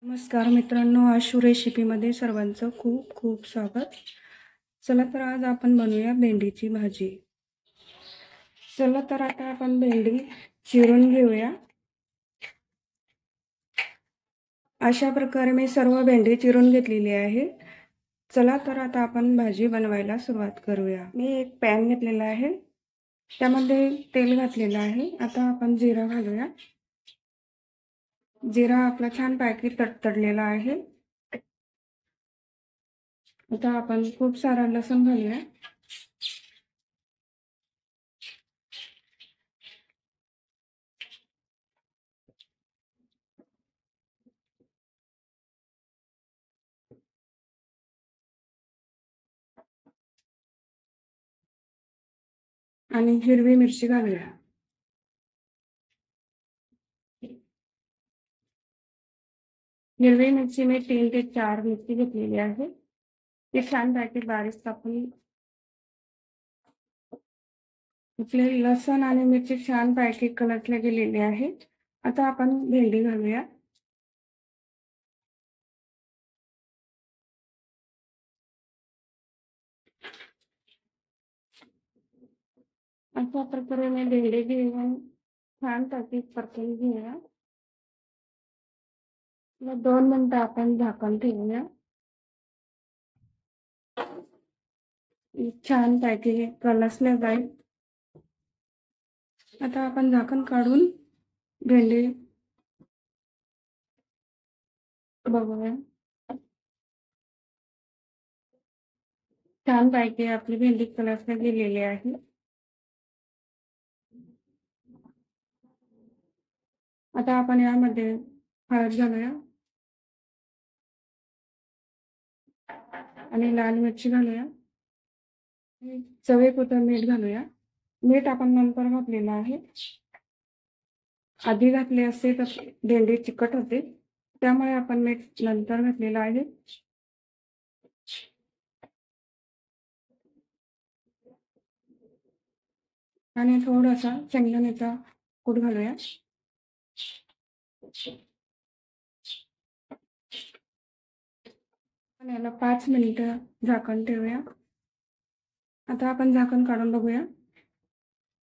नमस्कार मित्रांनो, आशू रेसिपीमध्ये सर्वांचं खूप खूप स्वागत. चला तर आज आपण बनवूया भेंडीची भाजी. चला तर आता आपण भेंडी चिरून घेऊया. अशा प्रकारे मी सर्व भेंडी चिरून घेतलेली आहे. चला तर आता आपण भाजी बनवायला सुरुवात करूया. मी एक पॅन घेतलेला आहे, त्यामध्ये तेल घातलेलं आहे. आता आपण जिरा घालूया. जिरा आपला छान पैकी तडतडलेला आहे. आता आपण खूप सारा लसूण घालूया. आणि हिरवी मिरची घालूया. हिरवी मिरची मी 3 ते 4 मिरची घेतलेली आहे. ते छान पैकी बारीक कापून आपले लसूण आणि मिरची छान पैकी कलरले गेलेले आहे. आता आपण भेंडी घालूया. अशा प्रकारे मी भेंडी घेऊन छान पैकी परतून घेऊया. 2 मिनिटं आपण झाकण ठेवूया. छान पैकी कलसले जाईल. आता आपण झाकण काढून भेंडी बघूया. छान पैकी आपली भेंडी कलसले गेलेली आहे. आता आपण यामध्ये हळद घालूया आणि लाल मिरची घालूया. चवीपुरतं मीठ घालूया. मीठ आपण नंतर घातलेलं आहे. आधी घातले असते तर भेंडी चिकट होते, त्यामुळे आपण मीठ नंतर घातलेलं आहे. आणि थोडासा शेंगदाण्याचा कूट घालूया. आणि याला 5 मिनिटं झाकण ठेवूया. आता आपण झाकण काढून बघूया.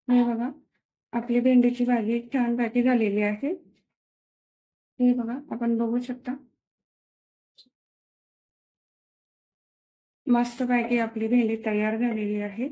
हे बघा, आपली भेंडीची भाजी छान पैकी झालेली आहे. हे बघा, आपण बघू शकता. मस्त पैकी आपली भेंडी तयार झालेली आहे.